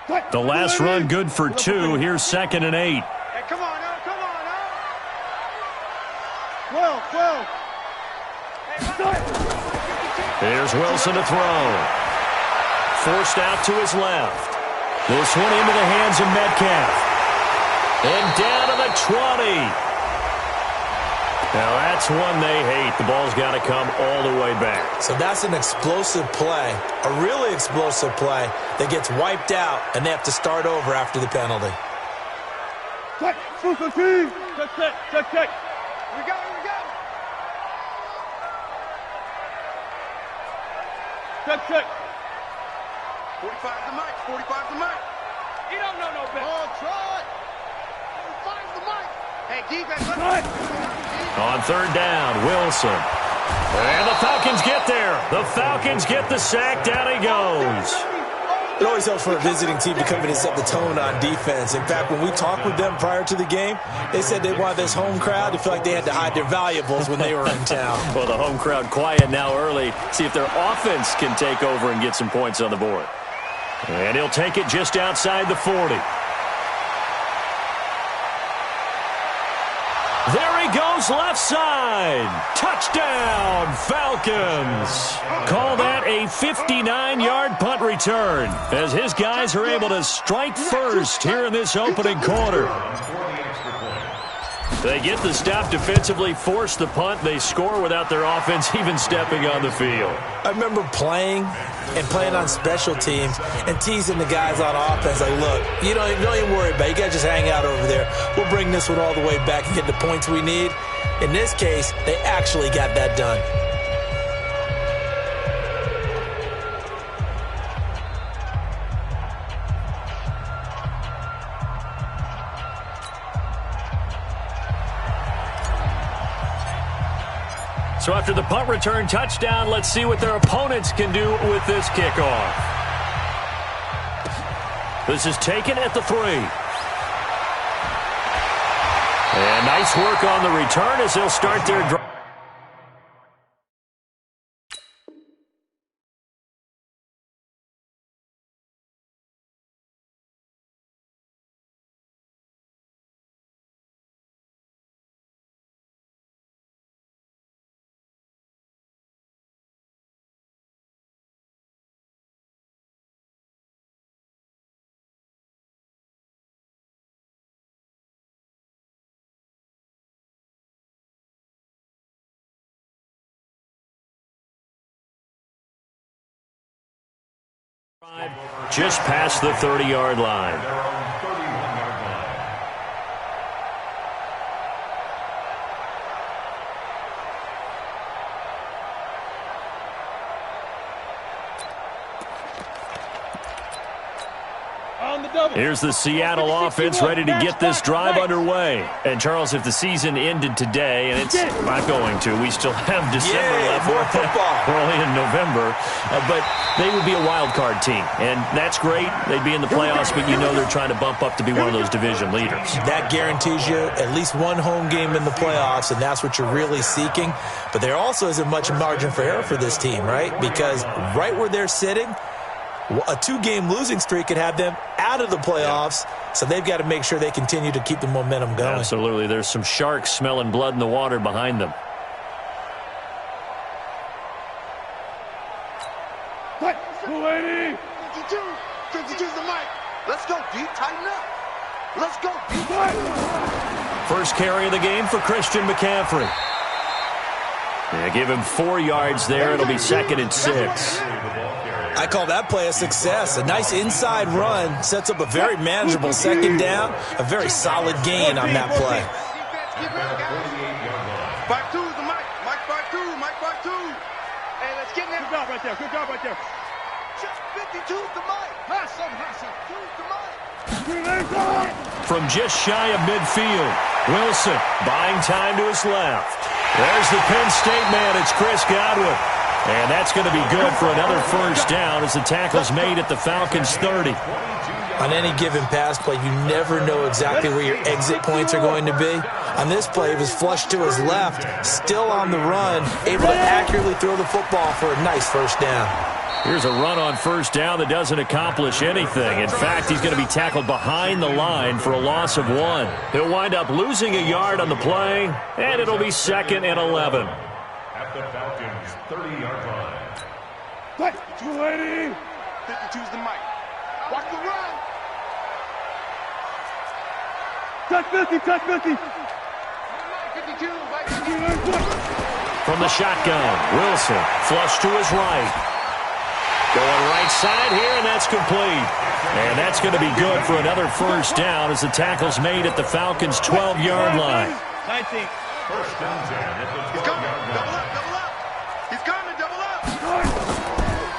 The last run good for 2. Here's 2nd and 8. Hey, come on now, come on now. 12. Here's Wilson to throw. Forced out to his left. This one into the hands of Metcalf. And down to the 20. Now that's one they hate. The ball's got to come all the way back. So that's an explosive play, a really explosive play that gets wiped out, and they have to start over after the penalty. Check. We go. Check. 45 the mic. You don't know no better. Oh, try. 45 the mic. Hey, defense. On 3rd down, Wilson. And the Falcons get there. The Falcons get the sack. Down he goes. It always helps for a visiting team to come in and set the tone on defense. In fact, when we talked with them prior to the game, they said they wanted this home crowd to feel like they had to hide their valuables when they were in town. Well, the home crowd quiet now early. See if their offense can take over and get some points on the board. And he'll take it just outside the 40. There he goes, left side. Touchdown, Falcons. Call that a 59-yard punt return as his guys are able to strike first here in this opening quarter. They get the stop defensively, force the punt. They score without their offense even stepping on the field. I remember playing on special teams and teasing the guys on offense like, look, you don't even worry about it. You got to just hang out over there. We'll bring this one all the way back and get the points we need. In this case, they actually got that done. So after the punt return touchdown, let's see what their opponents can do with this kickoff. This is taken at the 3. And nice work on the return as they'll start their drive. Just past the 30-yard line. Here's the Seattle offense ready to get this drive underway. And, Charles, if the season ended today, and it's not going to, we still have December left. More football. We're only in November. But they would be a wild card team. And that's great. They'd be in the playoffs, but you know they're trying to bump up to be one of those division leaders. That guarantees you at least one home game in the playoffs, and that's what you're really seeking. But there also isn't much margin for error for this team, right? Because right where they're sitting, a 2-game losing streak could have them out of the playoffs, so they've got to make sure they continue to keep the momentum going. Absolutely. There's some sharks smelling blood in the water behind them. What? 280. 52's the mic. Let's go deep, tighten up. Let's go deep. First carry of the game for Christian McCaffrey. Yeah, give him 4 yards there. It'll be 2nd and 6. I call that play a success. A nice inside run sets up a very manageable 2nd down, a very solid gain on that play. 5-2 is the mic. Mike 5-2. Mike 5-2. Hey, let's get in there. Good job right there. Just 52's the mic. Hassan. 2's the mic. From just shy of midfield, Wilson buying time to his left. There's the Penn State man. It's Chris Godwin. And that's going to be good for another first down as the tackle's made at the Falcons' 30. On any given pass play, you never know exactly where your exit points are going to be. On this play, he was flushed to his left, still on the run, able to accurately throw the football for a nice first down. Here's a run on first down that doesn't accomplish anything. In fact, he's going to be tackled behind the line for a loss of 1. He'll wind up losing a yard on the play, and it'll be 2nd and 11. At the Falcons' 30-yard line. 280. 52's the mic. Watch the run. Touch 50, touch 50. 52, Mike 52. From the shotgun, Wilson flush to his right. Going right side here, and that's complete. And that's going to be good for another first down as the tackle's made at the Falcons' 12-yard line. 19. First and 10 at the 12-yard line. Double up, double up. He's coming, double up.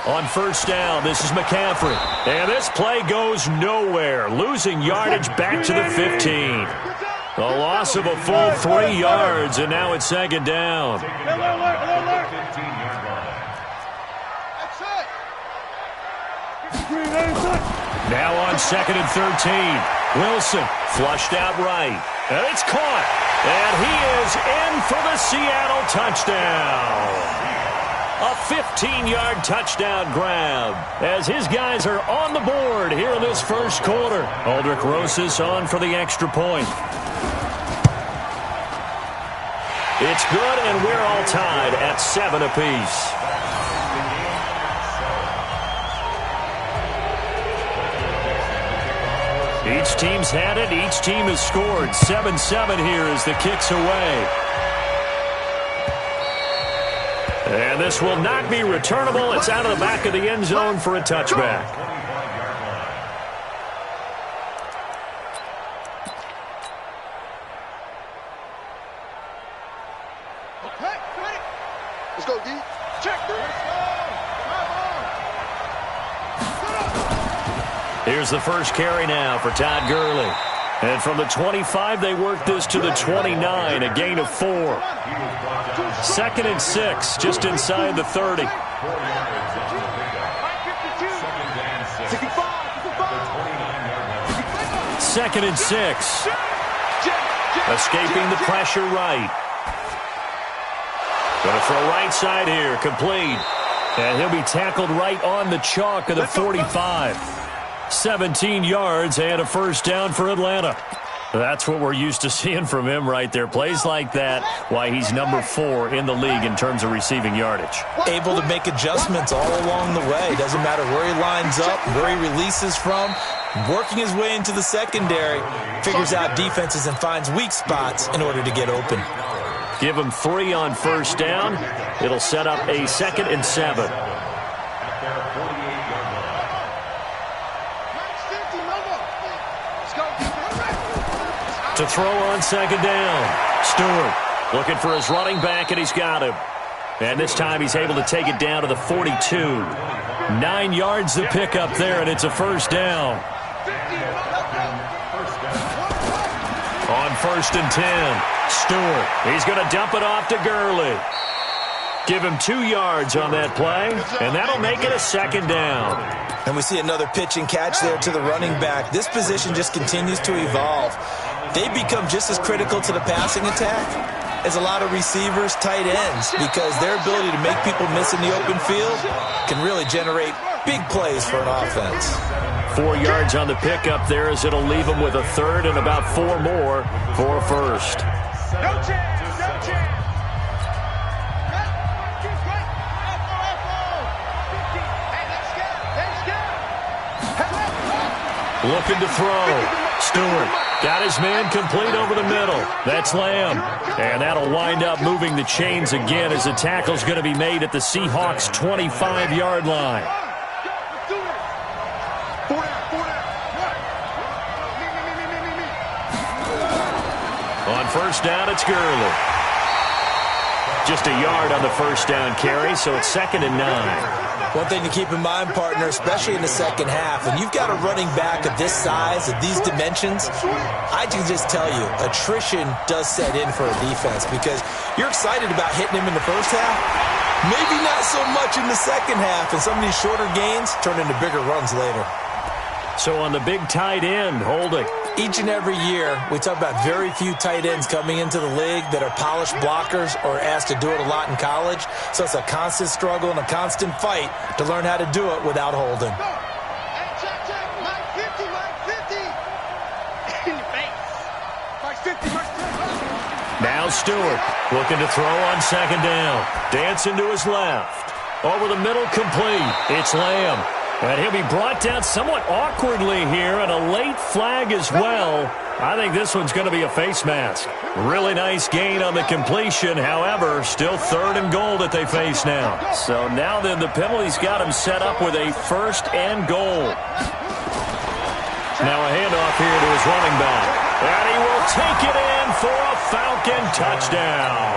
On first down, this is McCaffrey. And this play goes nowhere, losing yardage back to the 15. A loss of a full 3 yards, and now it's 2nd down. 15-yard line. Now on 2nd and 13. Wilson flushed out right. And it's caught. And he is in for the Seattle touchdown. A 15-yard touchdown grab as his guys are on the board here in this first quarter. Aldrich Rosas on for the extra point. It's good, and we're all tied at 7 apiece. Each team's had it. Each team has scored. 7-7 here as the kick's away. And this will not be returnable. It's out of the back of the end zone for a touchback. Let's go, D. Check. Here's the first carry now for Todd Gurley. And from the 25, they work this to the 29, a gain of 4. 2nd and 6, just inside the 30. 2nd and 6. Escaping the pressure right. Going to throw right side here, complete. And he'll be tackled right on the chalk of the 45. 17 yards and a first down for Atlanta. That's what we're used to seeing from him right there. Plays like that, why he's number 4 in the league in terms of receiving yardage. Able to make adjustments all along the way. Doesn't matter where he lines up, where he releases from. Working his way into the secondary, figures out defenses and finds weak spots in order to get open. Give him 3 on first down. It'll set up a 2nd and 7. To throw on 2nd down. Stewart looking for his running back, and he's got him. And this time he's able to take it down to the 42. 9 yards to pick up there, and it's a first down. On 1st and 10, Stewart. He's going to dump it off to Gurley. Give him 2 yards on that play, and that'll make it a 2nd down. And we see another pitch and catch there to the running back. This position just continues to evolve. They become just as critical to the passing attack as a lot of receivers, tight ends, because their ability to make people miss in the open field can really generate big plays for an offense. 4 yards on the pickup there as it'll leave them with a 3rd and about 4 more for a first. No chance, no chance. Looking to throw. Stewart got his man complete over the middle. That's Lamb. And that'll wind up moving the chains again as the tackle's going to be made at the Seahawks' 25-yard line. On first down, it's Gurley. Just a yard on the first down carry, so it's 2nd and 9. One thing to keep in mind, partner, especially in the second half, when you've got a running back of this size, of these dimensions, I can just tell you, attrition does set in for a defense because you're excited about hitting him in the first half, maybe not so much in the second half, and some of these shorter gains turn into bigger runs later. So on the big tight end, holding. each and every year, we talk about very few tight ends coming into the league that are polished blockers or asked to do it a lot in college. So it's a constant struggle and a constant fight to learn how to do it without holding. Now Stewart looking to throw on second down. Dancing to his left. Over the middle, complete. It's Lamb. And he'll be brought down somewhat awkwardly here, and a late flag as well. I think this one's going to be a face mask. Really nice gain on the completion. However, still 3rd and goal that they face now. So now then the penalty's got him set up with a 1st and goal. Now a handoff here to his running back. And he will take it in for a Falcon touchdown.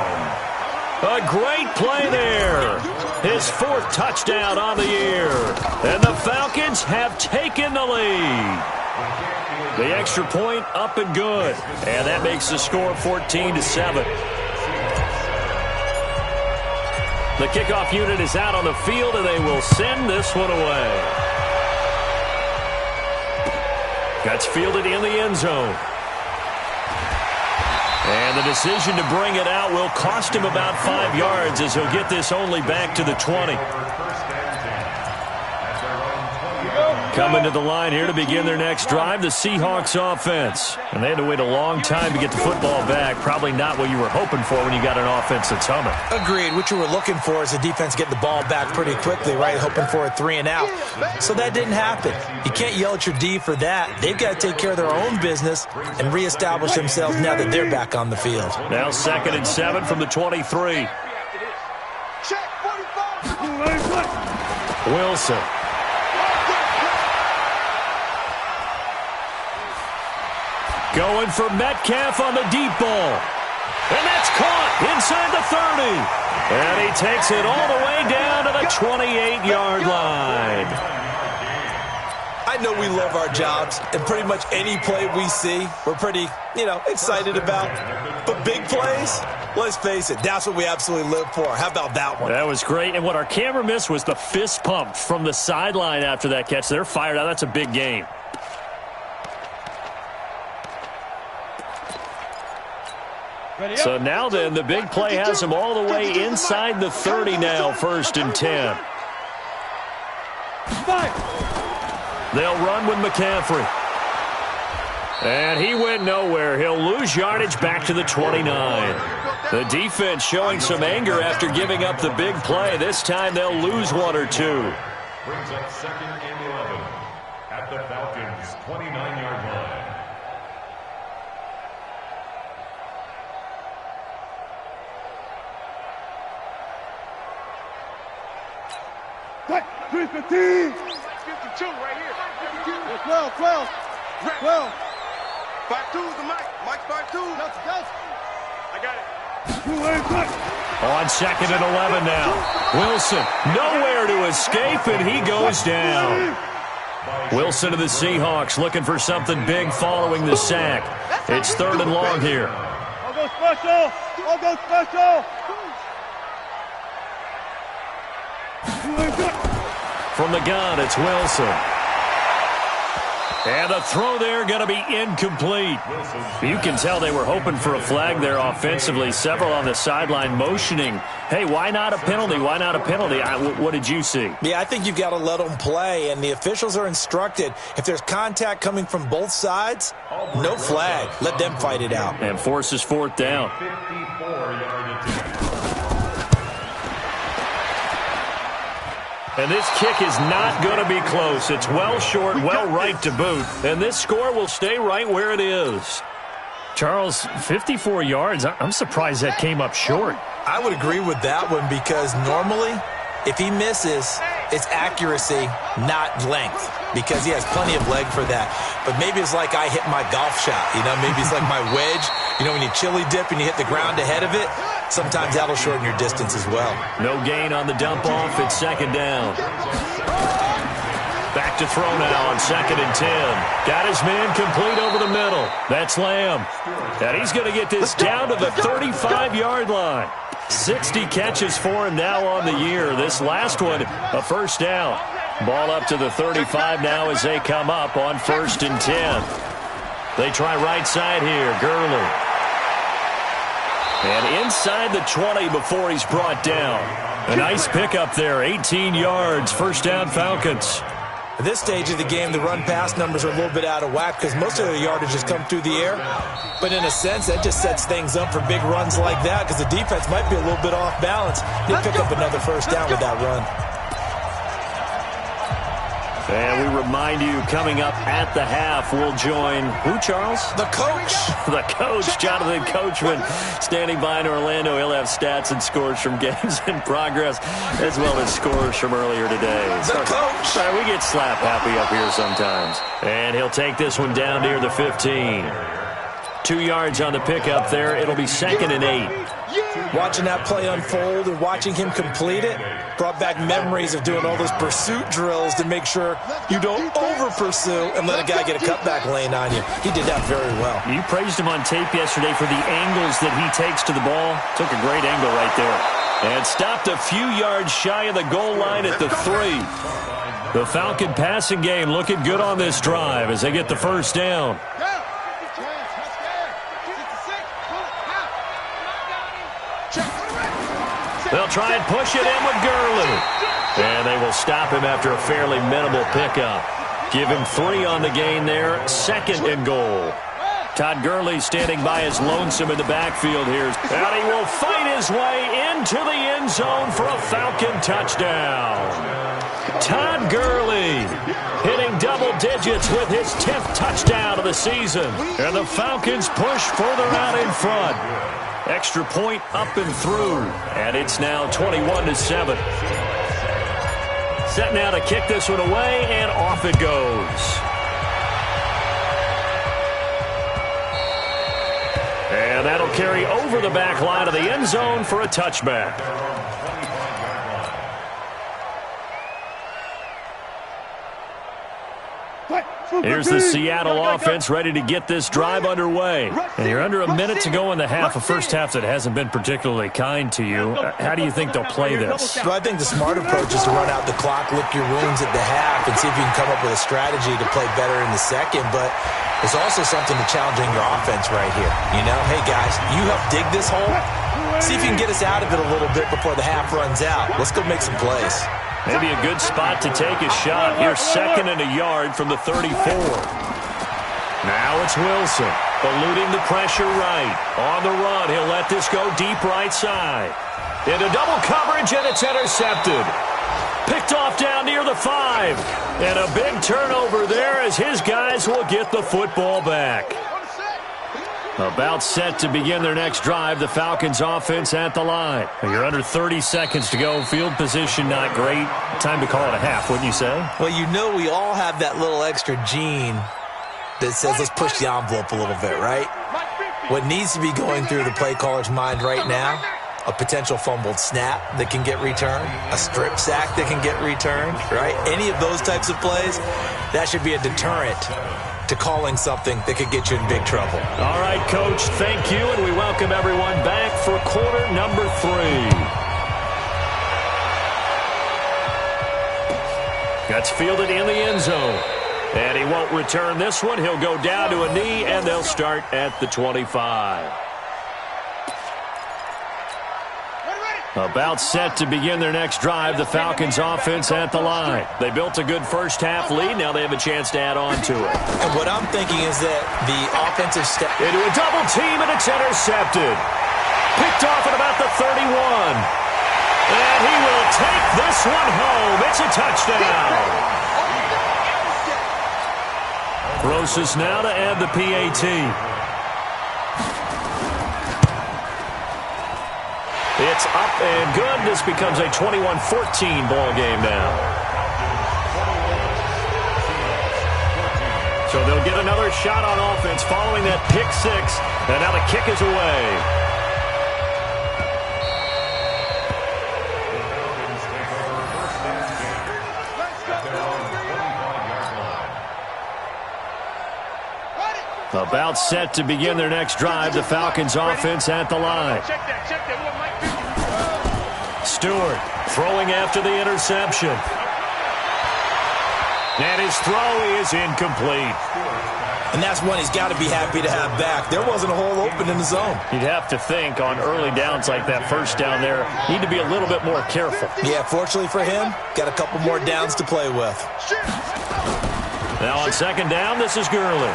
A great play there. His 4th touchdown on the year. And the Falcons have taken the lead. The extra point up and good. And that makes the score 14-7. The kickoff unit is out on the field, and they will send this one away. That's fielded in the end zone. And the decision to bring it out will cost him about 5 yards as he'll get this only back to the 20. Coming to the line here to begin their next drive, the Seahawks offense. And they had to wait a long time to get the football back. Probably not what you were hoping for when you got an offense that's humming. Agreed. What you were looking for is the defense get the ball back pretty quickly, right? Hoping for a 3 and out. So that didn't happen. You can't yell at your D for that. They've got to take care of their own business and reestablish themselves now that they're back on the field. Now 2nd and 7 from the 23. Wilson. Going for Metcalf on the deep ball. And that's caught inside the 30. And he takes it all the way down to the 28-yard line. I know we love our jobs, and pretty much any play we see, we're pretty, excited about. But big plays, let's face it, that's what we absolutely live for. How about that one? That was great. And what our camera missed was the fist pump from the sideline after that catch. They're fired out. That's a big game. So now then, the big play has them all the way inside the 30 now, 1st and 10. They'll run with McCaffrey. And he went nowhere. He'll lose yardage back to the 29. The defense showing some anger after giving up the big play. This time they'll lose 1 or 2. Brings up 2nd and 11 at the Falcons' 29-yard line. What? 315. 52 right here. 12. 12. 5-2 the Mike. Mike 5-2. I got it. On 2nd and 11 now. Wilson nowhere to escape, and he goes down. Wilson to the Seahawks looking for something big following the sack. It's 3rd and long here. I'll go special. I'll go special. From the gun, it's Wilson. And the throw there going to be incomplete. You can tell they were hoping for a flag there offensively. Several on the sideline motioning, hey, why not a penalty? Why not a penalty? What did you see? Yeah, I think you've got to let them play, and the officials are instructed, if there's contact coming from both sides, no flag. Let them fight it out. And forces 4th down. 54-yard attempt. And this kick is not going to be close. It's well short, well right to boot. And this score will stay right where it is. Charles, 54 yards. I'm surprised that came up short. I would agree with that one because normally, if he misses, it's accuracy, not length, because he has plenty of leg for that. But maybe it's like I hit my golf shot. Maybe it's like my wedge. When you chili dip and you hit the ground ahead of it, sometimes that'll shorten your distance as well. No gain on the dump off. It's 2nd down. Back to throw now on 2nd and 10. Got his man complete over the middle. That's Lamb. And he's going to get this down to the 35-yard line. 60 catches for him now on the year. This last one, a 1st down. Ball up to the 35 now as they come up on 1st and 10. They try right side here. Gurley. And inside the 20 before he's brought down. A nice pickup there. 18 yards. First down, Falcons. At this stage of the game, the run-pass numbers are a little bit out of whack because most of the yardage has come through the air. But in a sense, that just sets things up for big runs like that because the defense might be a little bit off balance. He'll pick up another first down with that run. And we remind you, coming up at the half, we'll join who, Charles? The coach. The coach, Jonathan Coachman, standing by in Orlando. He'll have stats and scores from games in progress, as well as scores from earlier today. The coach. Sorry, we get slap happy up here sometimes. And he'll take this one down near the 15. 2 yards on the pickup there. It'll be 2nd and 8. Watching that play unfold and watching him complete it brought back memories of doing all those pursuit drills to make sure you don't over-pursue and let a guy get a cutback lane on you. He did that very well. You praised him on tape yesterday for the angles that he takes to the ball. Took a great angle right there. And stopped a few yards shy of the goal line at the 3. The Falcon passing game looking good on this drive as they get the first down. They'll try and push it in with Gurley. And they will stop him after a fairly minimal pickup. Give him 3 on the gain there. 2nd and goal. Todd Gurley standing by his lonesome in the backfield here. And he will fight his way into the end zone for a Falcon touchdown. Todd Gurley hitting double digits with his 10th touchdown of the season. And the Falcons push further out in front. Extra point up and through. And it's now 21-7. Set now to kick this one away, and off it goes. And that'll carry over the back line of the end zone for a touchback. Here's the Seattle offense ready to get this drive underway. And you're under a minute to go in the half, a first half that hasn't been particularly kind to you. How do you think they'll play this? Well, I think the smart approach is to run out the clock, lick your wounds at the half, and see if you can come up with a strategy to play better in the second. But there's also something to challenging your offense right here. You know, hey, guys, you help dig this hole. See if you can get us out of it a little bit before the half runs out. Let's go make some plays. Maybe a good spot to take a shot. Here's 2nd and a yard from the 34. Now it's Wilson, eluding the pressure right. On the run, he'll let this go deep right side. Into double coverage, and it's intercepted. Picked off down near the 5. And a big turnover there as his guys will get the football back. About set to begin their next drive, the Falcons offense at the line. You're under 30 seconds to go. Field position not great. Time to call it a half, wouldn't you say? Well, you know we all have that little extra gene that says let's push the envelope a little bit, right? What needs to be going through the play caller's mind right now, a potential fumbled snap that can get returned, a strip sack that can get returned, right? Any of those types of plays, that should be a deterrent to calling something that could get you in big trouble. All right, Coach, thank you, and we welcome everyone back for quarter number 3. That's fielded in the end zone. And he won't return this one. He'll go down to a knee, and they'll start at the 25. About set to begin their next drive, the Falcons offense at the line. They built a good first half lead. Now they have a chance to add on to it. And what I'm thinking is that the offensive step into a double team, and it's intercepted. Picked off at about the 31. And he will take this one home. It's a touchdown. Rosas now to add the PAT. It's up and good. This becomes a 21-14 ball game now. So they'll get another shot on offense following that pick 6. And now the kick is away. About set to begin their next drive, the Falcons offense at the line. Stewart throwing after the interception. And his throw is incomplete. And that's one he's got to be happy to have back. There wasn't a hole open in the zone. You'd have to think on early downs like that first down there, need to be a little bit more careful. Yeah, fortunately for him, got a couple more downs to play with. Now on second down, this is Gurley.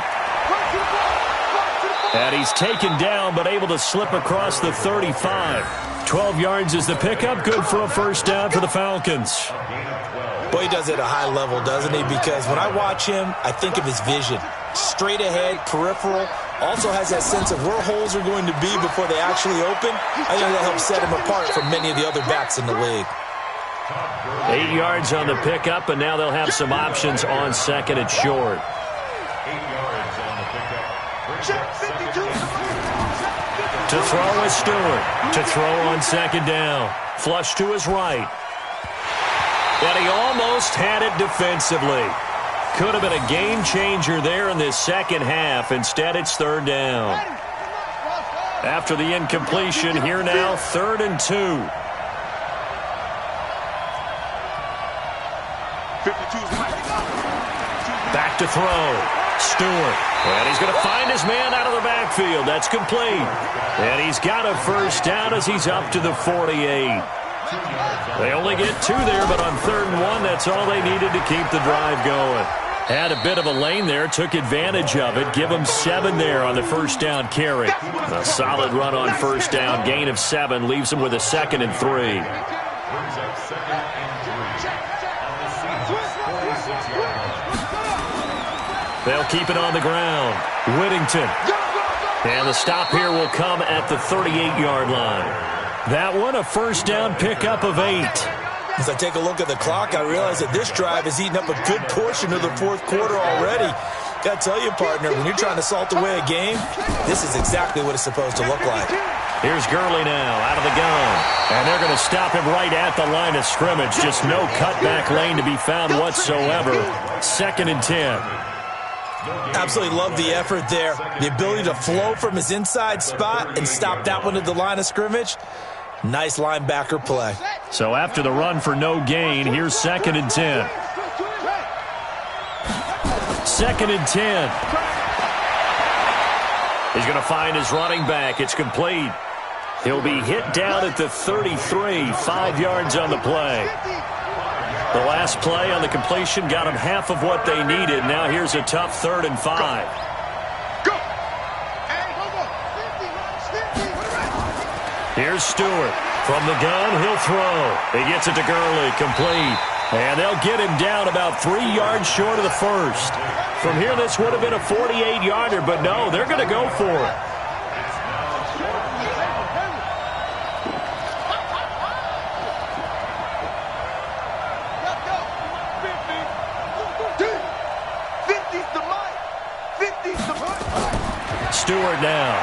And he's taken down but able to slip across the 35. 12 yards is the pickup. Good for a first down for the Falcons. Boy, he does it at a high level, doesn't he? Because when I watch him, I think of his vision. Straight ahead, peripheral. Also has that sense of where holes are going to be before they actually open. I think that helps set him apart from many of the other backs in the league. 8 yards on the pickup, and now they'll have some options on second and short. 8 yards on the pickup. To throw is Stewart. To throw on second down. Flush to his right. And he almost had it defensively. Could have been a game changer there in this second half. Instead, it's third down. After the incompletion, here now, 3rd and 2. Back to throw. Stewart. And he's going to find his man out of the backfield. That's complete. And he's got a first down as he's up to the 48. They only get 2 there, but on 3rd and 1, that's all they needed to keep the drive going. Had a bit of a lane there, took advantage of it. Give him 7 there on the first down carry. A solid run on first down. Gain of 7 leaves him with a 2nd and 3. Brings up 2nd and 3. On the Seahawks 46-yard line. They'll keep it on the ground. Whittington. And the stop here will come at the 38-yard line. That one, a first down pickup of 8. As I take a look at the clock, I realize that this drive has eaten up a good portion of the 4th quarter already. Got to tell you, partner, when you're trying to salt away a game, this is exactly what it's supposed to look like. Here's Gurley now, out of the gun. And they're going to stop him right at the line of scrimmage. Just no cutback lane to be found whatsoever. 2nd and 10. Absolutely love the effort there. The ability to flow from his inside spot and stop that one at the line of scrimmage. Nice linebacker play. So after the run for no gain, here's 2nd and 10. 2nd and 10. He's going to find his running back. It's complete. He'll be hit down at the 33, 5 yards on the play. The last play on the completion got him half of what they needed. Now here's a tough 3rd and 5. Here's Stewart. From the gun, he'll throw. He gets it to Gurley, complete. And they'll get him down about 3 yards short of the first. From here, this would have been a 48-yarder, but no, they're going to go for it. Stewart now.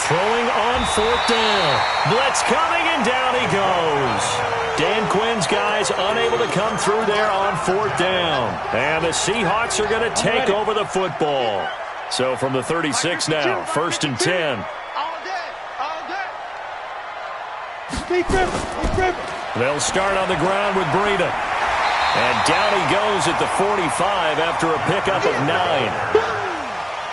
Throwing on 4th down. Blitz coming, and down he goes. Dan Quinn's guys unable to come through there on 4th down. And the Seahawks are going to take over the football. So from the 36 now, 1st and 10. They'll start on the ground with Breida. And down he goes at the 45 after a pickup of 9.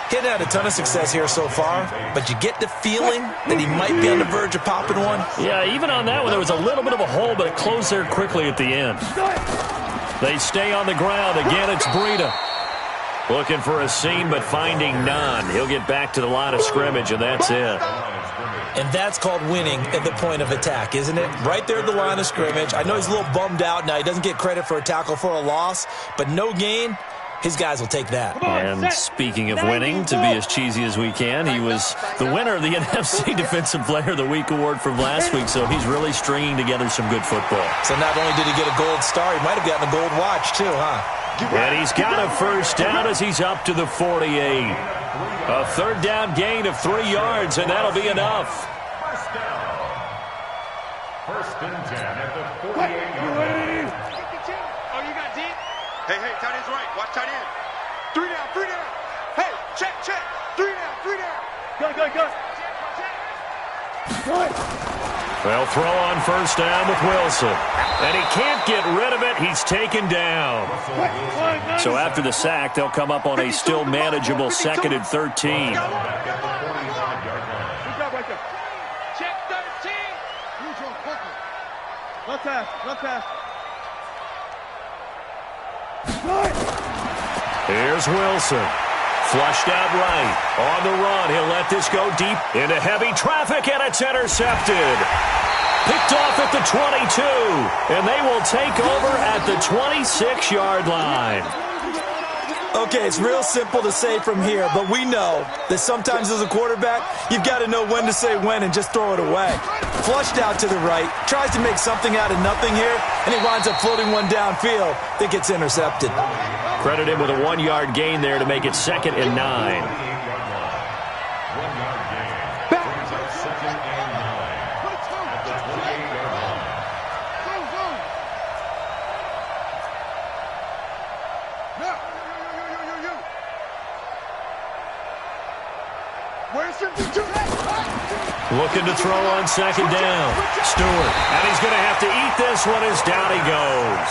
He's had a ton of success here so far, but you get the feeling that he might be on the verge of popping one. Yeah, even on that one, there was a little bit of a hole, but it closed there quickly at the end. They stay on the ground. Again, it's Breida. Looking for a seam, but finding none. He'll get back to the line of scrimmage, and that's it. And that's called winning at the point of attack, isn't it? Right there at the line of scrimmage. I know he's a little bummed out now. He doesn't get credit for a tackle for a loss, but no gain. His guys will take that. And speaking of winning, to be as cheesy as we can, he was the winner of the NFC Defensive Player of the Week award from last week, so he's really stringing together some good football. So not only did he get a gold star, he might have gotten a gold watch too, huh? And he's got a first down as he's up to the 48. A 3rd down gain of 3 yards, and that'll be enough. First down. 1st and 10 at the 48-yard line. Oh, you got deep? Hey, tight end's right. Watch tight end. 3 down, 3 down. Hey, check. 3 down, 3 down. Go. They'll throw on first down with Wilson. And he can't get rid of it. He's taken down. So after the sack, they'll come up on a still manageable 2nd and 13. Check 13. One pass. Here's Wilson. Flushed out right. On the run, he'll let this go deep into heavy traffic, and it's intercepted. Picked off at the 22, and they will take over at the 26-yard line. Okay, it's real simple to say from here, but we know that sometimes as a quarterback, you've got to know when to say when and just throw it away. Flushed out to the right, tries to make something out of nothing here, and he winds up floating one downfield that gets intercepted. Credit him with a 1-yard gain there to make it 2nd and 9. Looking to throw on 2nd down. Stewart. And he's going to have to eat this one as down he goes.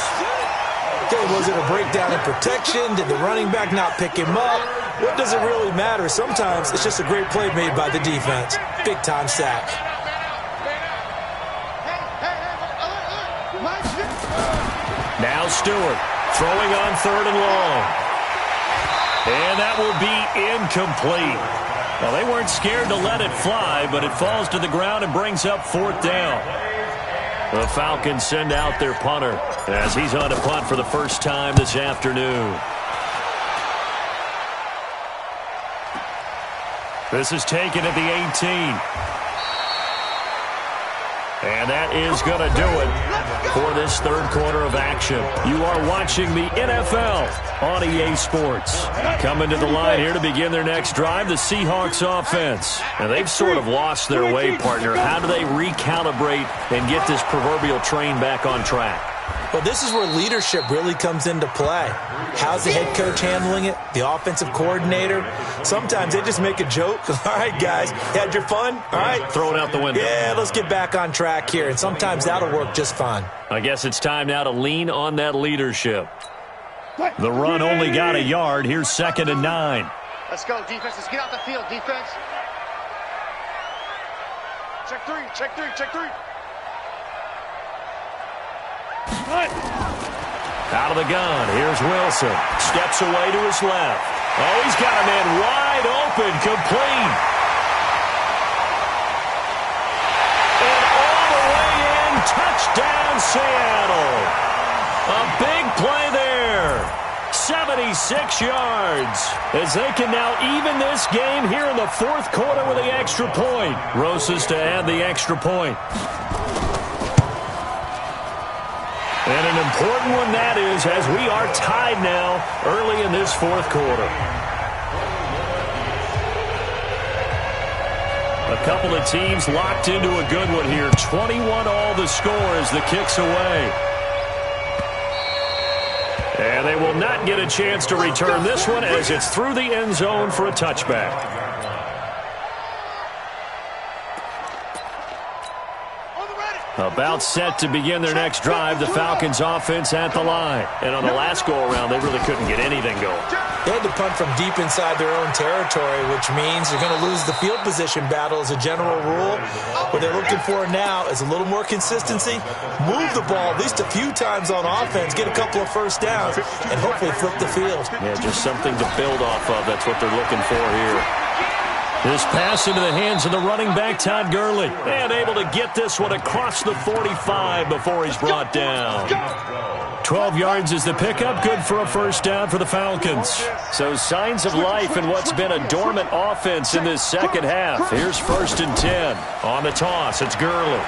Okay, was it a breakdown in protection? Did the running back not pick him up? What does it really matter? Sometimes it's just a great play made by the defense. Big-time sack. Now Stewart throwing on 3rd and long. And that will be incomplete. Well, they weren't scared to let it fly, but it falls to the ground and brings up 4th down. The Falcons send out their punter as he's on to punt for the first time this afternoon. This is taken at the 18. And that is going to do it for this 3rd quarter of action. You are watching the NFL on EA Sports. Coming to the line here to begin their next drive, the Seahawks offense. And they've sort of lost their way, partner. How do they recalibrate and get this proverbial train back on track? Well, this is where leadership really comes into play. How's the head coach handling it? The offensive coordinator? Sometimes they just make a joke. All right, guys, had your fun? All right. Throw it out the window. Yeah, let's get back on track here. And sometimes that'll work just fine. I guess it's time now to lean on that leadership. The run only got a yard. Here's 2nd and 9. Let's go, defense. Let's get out the field, defense. Check three. Out of the gun, here's Wilson. Steps away to his left. Oh, he's got a man wide open, complete. And all the way in, touchdown Seattle. A big play there. 76 yards. As they can now even this game here in the 4th quarter with the extra point. Rosas to add the extra point. And an important one that is, as we are tied now early in this 4th quarter. A couple of teams locked into a good one here. 21 all the score as the kick's away. And they will not get a chance to return this one as it's through the end zone for a touchback. About set to begin their next drive, the Falcons offense at the line. And on the last go-around, they really couldn't get anything going. They had to punt from deep inside their own territory, which means they're going to lose the field position battle as a general rule. What they're looking for now is a little more consistency, move the ball at least a few times on offense, get a couple of first downs, and hopefully flip the field. Yeah, just something to build off of. That's what they're looking for here. This pass into the hands of the running back, Todd Gurley. And able to get this one across the 45 before he's brought down. 12 yards is the pickup. Good for a first down for the Falcons. So signs of life in what's been a dormant offense in this second half. Here's 1st and 10. On the toss, it's Gurley.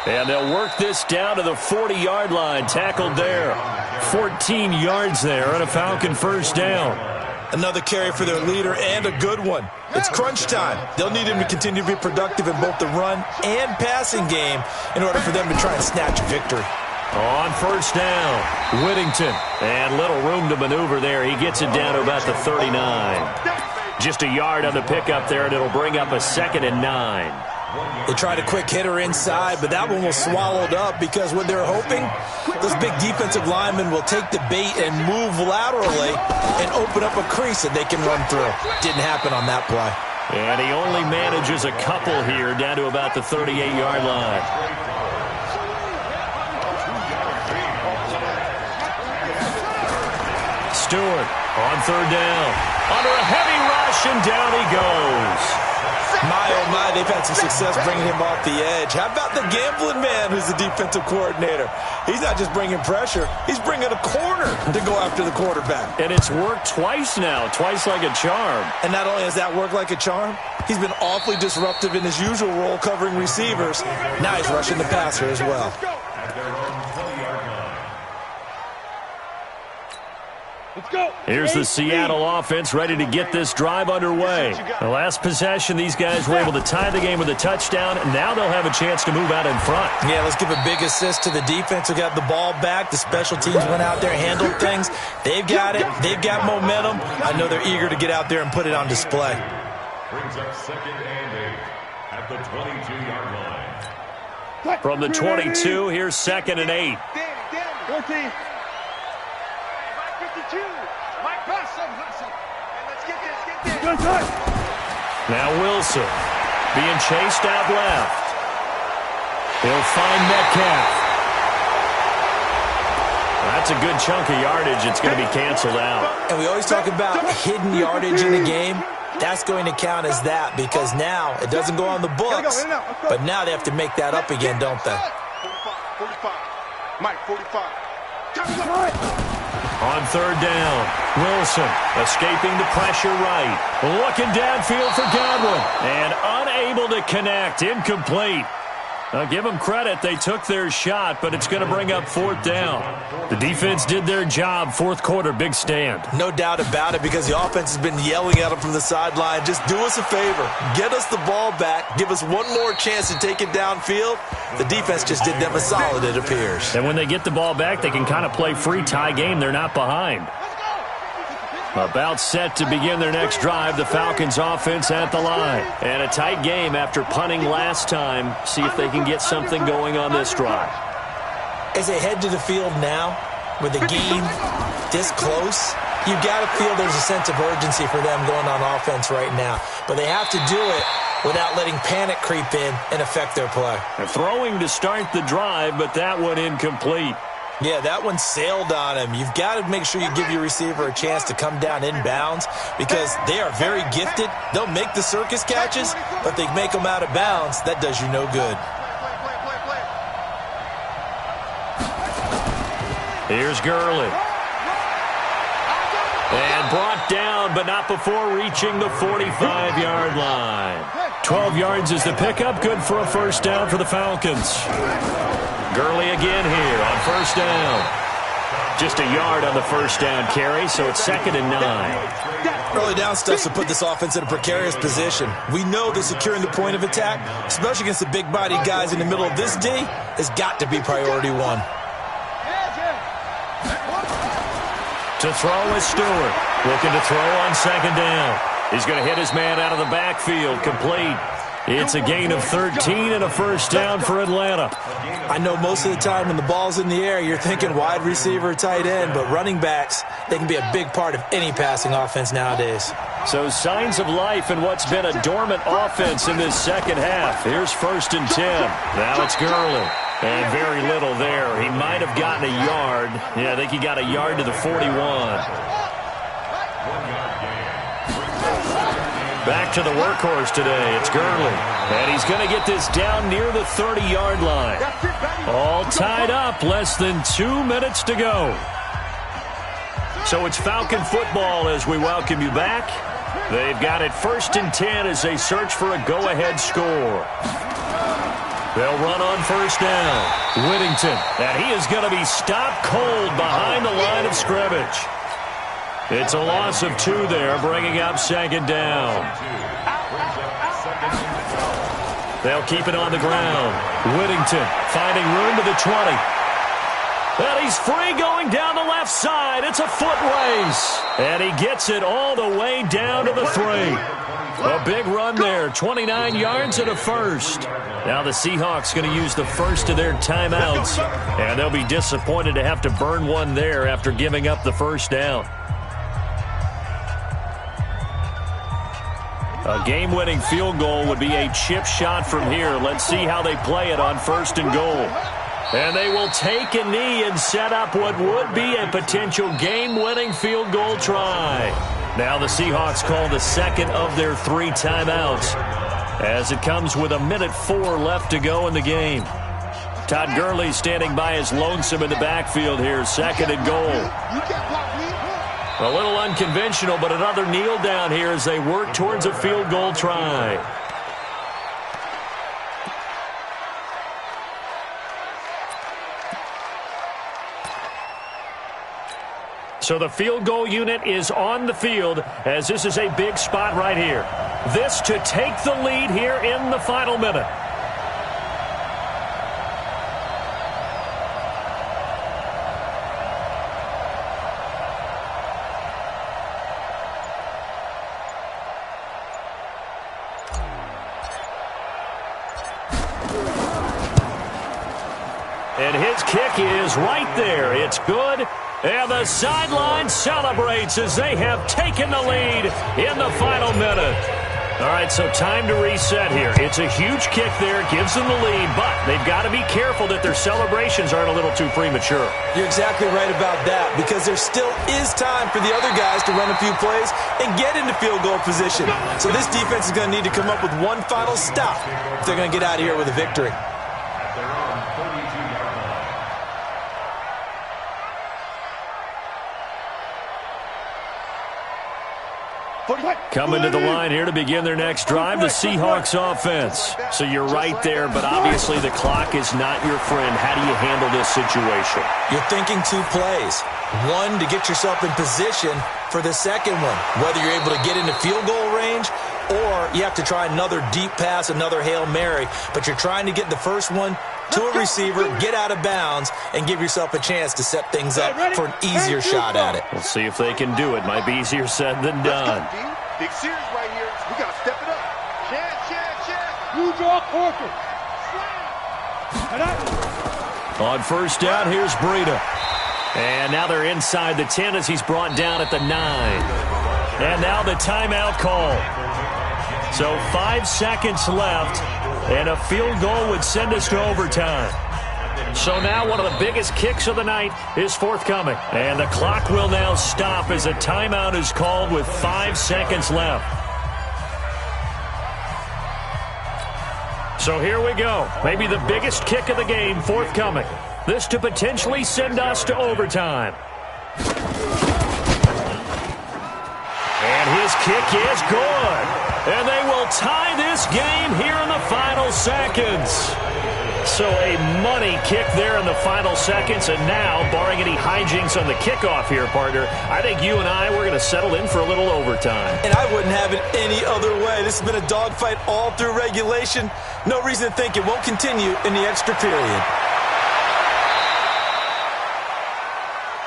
And they'll work this down to the 40-yard line. Tackled there. 14 yards there and a Falcon first down. Another carry for their leader and a good one. It's crunch time. They'll need him to continue to be productive in both the run and passing game in order for them to try and snatch a victory. On first down, Whittington. And little room to maneuver there. He gets it down to about the 39. Just a yard on the pickup there, and it'll bring up a 2nd and 9. They tried a quick hitter inside, but that one was swallowed up because what they're hoping, those big defensive linemen will take the bait and move laterally and open up a crease that they can run through. Didn't happen on that play. And he only manages a couple here down to about the 38-yard line. Stewart on 3rd down. Under a heavy rush, and down he goes. My, oh my, they've had some success bringing him off the edge. How about the gambling man who's the defensive coordinator? He's not just bringing pressure. He's bringing a corner to go after the quarterback. And it's worked twice now, twice like a charm. And not only has that worked like a charm, he's been awfully disruptive in his usual role covering receivers. Now he's rushing the passer as well. Here's the Seattle offense ready to get this drive underway. The last possession, these guys were able to tie the game with a touchdown, and now they'll have a chance to move out in front. Yeah, let's give a big assist to the defense who got the ball back. The special teams went out there, handled things. They've got it. They've got momentum. I know they're eager to get out there and put it on display. Brings up 2nd and 8 at the 22-yard line. From the 22, here's 2nd and 8. 14. 52. Mike, hustle. And let's get this. Now Wilson being chased out left. He'll find Metcalf. That's a good chunk of yardage. It's going to be canceled out. And we always talk about hidden yardage in the game. That's going to count as that because now it doesn't go on the books, but now they have to make that up again, don't they? 45. Mike, 45. On 3rd down, Wilson escaping the pressure right. Looking downfield for Godwin. And unable to connect. Incomplete. I'll give them credit. They took their shot, but it's going to bring up 4th down. The defense did their job. 4th quarter, big stand. No doubt about it because the offense has been yelling at them from the sideline. Just do us a favor. Get us the ball back. Give us one more chance to take it downfield. The defense just did them a solid, it appears. And when they get the ball back, they can kind of play free tie game. They're not behind. About set to begin their next drive, the Falcons offense at the line. And a tight game after punting last time. See if they can get something going on this drive. As they head to the field now, with the game this close, you've got to feel there's a sense of urgency for them going on offense right now. But they have to do it without letting panic creep in and affect their play. They're throwing to start the drive, but that one incomplete. Yeah, that one sailed on him. You've got to make sure you give your receiver a chance to come down inbounds because they are very gifted. They'll make the circus catches, but they make them out of bounds. That does you no good. Here's Gurley. And brought down, but not before reaching the 45-yard line. 12 yards is the pickup. Good for a 1st down for the Falcons. Gurley again here on 1st down. Just a yard on the 1st down carry, so it's 2nd and 9. Early down stuff to put this offense in a precarious position. We know that securing the point of attack, especially against the big-bodied guys in the middle of this D, has got to be priority 1. To throw is Stewart. Looking to throw on 2nd down. He's going to hit his man out of the backfield. Complete. It's a gain of 13 and a 1st down for Atlanta. I know most of the time when the ball's in the air, you're thinking wide receiver, tight end, but running backs, they can be a big part of any passing offense nowadays. So signs of life in what's been a dormant offense in this 2nd half. Here's 1st and 10. Now it's Gurley. And very little there. He might have gotten a yard. Yeah, I think he got a yard to the 41. Back to the workhorse today. It's Gurley. And he's going to get this down near the 30-yard line. All tied up. Less than 2 minutes to go. So it's Falcon football as we welcome you back. They've got it 1st and 10 as they search for a go-ahead score. They'll run on 1st down. Whittington. And he is going to be stopped cold behind the line of scrimmage. It's a loss of 2 there, bringing up 2nd down. They'll keep it on the ground. Whittington finding room to the 20. And he's free going down the left side. It's it's a foot race. And he gets it all the way down to the 3. A big run there, 29 yards and a first. Now the Seahawks going to use the first of their timeouts, and they'll be disappointed to have to burn one there after giving up the first down. A game-winning field goal would be a chip shot from here. Let's see how they play it on 1st and goal. And they will take a knee and set up what would be a potential game-winning field goal try. Now the Seahawks call the second of their 3 timeouts, as it comes with 1:04 left to go in the game. Todd Gurley standing by his lonesome in the backfield here, 2nd and goal. A little unconventional, but another kneel down here as they work towards a field goal try. So the field goal unit is on the field, as this is a big spot right here. This to take the lead here in the final minute. And his kick is right there. It's good. And the sideline celebrates as they have taken the lead in the final minute. All right, so time to reset here. It's a huge kick there. It gives them the lead, but they've got to be careful that their celebrations aren't a little too premature. You're exactly right about that, because there still is time for the other guys to run a few plays and get into field goal position. So this defense is going to need to come up with one final stop if they're going to get out of here with a victory. Coming to the line here to begin their next drive, the Seahawks offense. So you're right there, but obviously the clock is not your friend. How do you handle this situation? You're thinking 2 plays. One, to get yourself in position for the second one, whether you're able to get into field goal range or you have to try another deep pass, another Hail Mary. But you're trying to get the first one to a receiver, get out of bounds, and give yourself a chance to set things up for an easier shot at it. We'll see if they can do it. Might be easier said than done. Big series right here. We got to step it up. Check. You draw quarter. On first down, here's Breida. And now they're inside the 10 as he's brought down at the 9. And now the timeout call. So 5 seconds left, and a field goal would send us to overtime. So now one of the biggest kicks of the night is forthcoming. And the clock will now stop as a timeout is called with 5 seconds left. So here we go. Maybe the biggest kick of the game forthcoming. This to potentially send us to overtime. And his kick is good. And they will tie this game here in the final seconds. So a money kick there in the final seconds. And now, barring any hijinks on the kickoff here, partner, I think you and I, we're going to settle in for a little overtime. And I wouldn't have it any other way. This has been a dogfight all through regulation. No reason to think it won't continue in the extra period.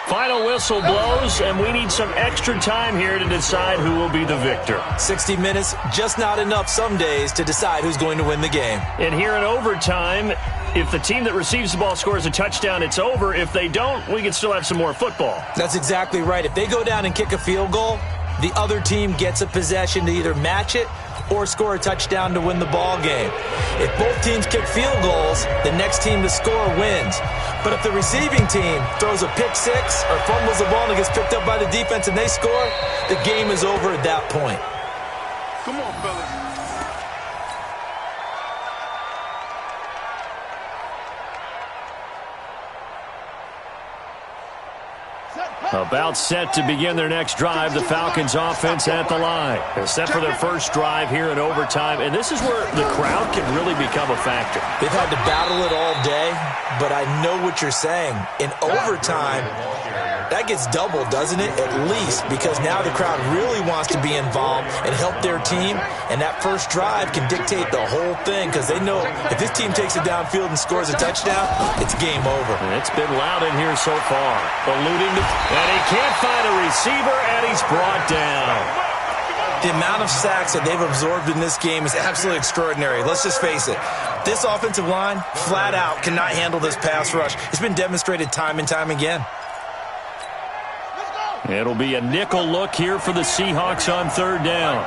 Final whistle blows, and we need some extra time here to decide who will be the victor. 60 minutes, just not enough some days to decide who's going to win the game. And here in overtime, if the team that receives the ball scores a touchdown, it's over. If they don't, we can still have some more football. That's exactly right. If they go down and kick a field goal, the other team gets a possession to either match it or score a touchdown to win the ball game. If both teams kick field goals, the next team to score wins. But if the receiving team throws a pick six or fumbles the ball and it gets picked up by the defense and they score, the game is over at that point. Come on, fellas. About set to begin their next drive, the Falcons offense at the line. They're set for their first drive here in overtime, and this is where the crowd can really become a factor. They've had to battle it all day, but I know what you're saying. In overtime, That gets doubled, doesn't it? At least, because now the crowd really wants to be involved and help their team, and that first drive can dictate the whole thing because they know if this team takes it downfield and scores a touchdown, it's game over. It's been loud in here so far. Alluding to, and he can't find a receiver, and he's brought down. The amount of sacks that they've absorbed in this game is absolutely extraordinary. Let's just face it. This offensive line, flat out, cannot handle this pass rush. It's been demonstrated time and time again. It'll be a nickel look here for the Seahawks on third down.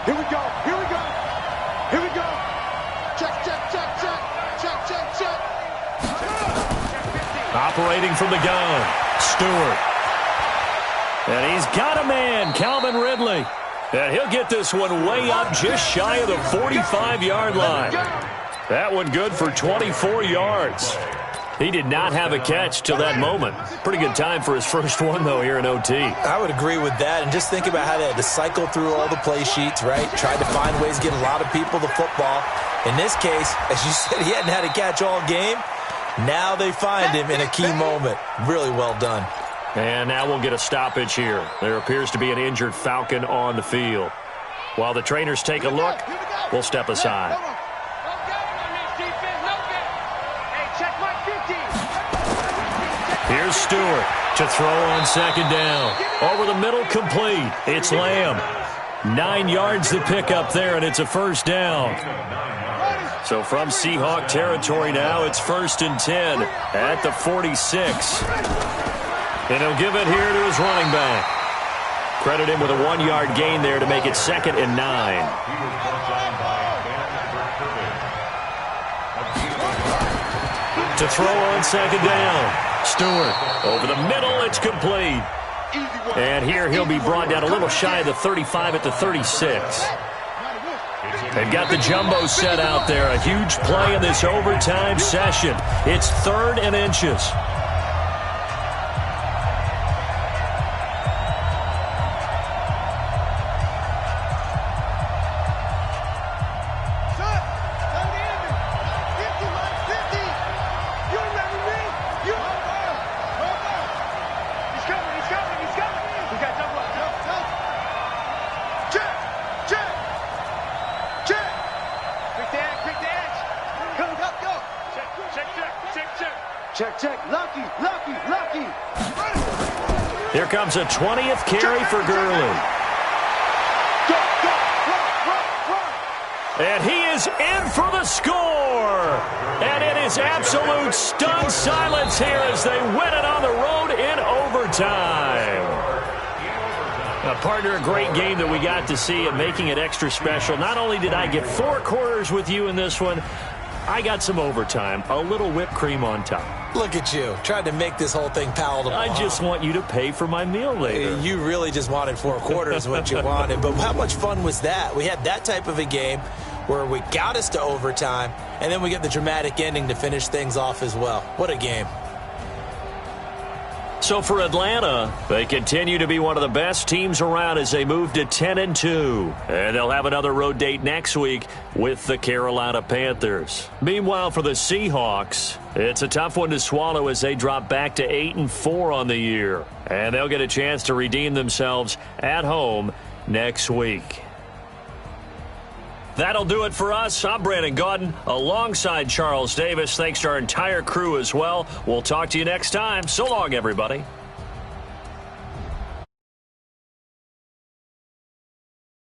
Here we go. Here we go. Here we go. Check, check, check, check. Check, check, check. Operating from the gun, Stewart. And he's got a man, Calvin Ridley. And he'll get this one way up just shy of the 45-yard line. That one good for 24 yards. He did not have a catch till that moment. Pretty good time for his first one, though, here in OT. I would agree with that. And just think about how they had to cycle through all the play sheets, right? Tried to find ways to get a lot of people the football. In this case, as you said, he hadn't had a catch all game. Now they find him in a key moment. Really well done. And now we'll get a stoppage here. There appears to be an injured Falcon on the field. While the trainers take a look, we'll step aside. Here's Stewart to throw on second down. Over the middle, complete. It's Lamb. 9 yards to pick up there, and it's a first down. So from Seahawk territory now, it's 1st and 10 at the 46. And he'll give it here to his running back. Credit him with a 1-yard gain there to make it 2nd and 9. To throw on second down. Stewart over the middle, it's complete. And here he'll be brought down a little shy of the 35 at the 36. They've got the jumbo set out there. A huge play in this overtime session. It's 3rd and inches. Here comes a 20th carry for Gurley. And he is in for the score. And it is absolute stunned silence here as they win it on the road in overtime. Partner, a great game that we got to see and making it extra special. Not only did I get 4 quarters with you in this one, I got some overtime, a little whipped cream on top. Look at you, trying to make this whole thing palatable. I just want you to pay for my meal later. You really just wanted 4 quarters, what you wanted. But how much fun was that? We had that type of a game where we got us to overtime, and then we get the dramatic ending to finish things off as well. What a game. So for Atlanta, they continue to be one of the best teams around as they move to 10-2. And they'll have another road date next week with the Carolina Panthers. Meanwhile, for the Seahawks, it's a tough one to swallow as they drop back to 8-4 on the year. And they'll get a chance to redeem themselves at home next week. That'll do it for us. I'm Brandon Gaudin alongside Charles Davis. Thanks to our entire crew as well. We'll talk to you next time. So long, everybody.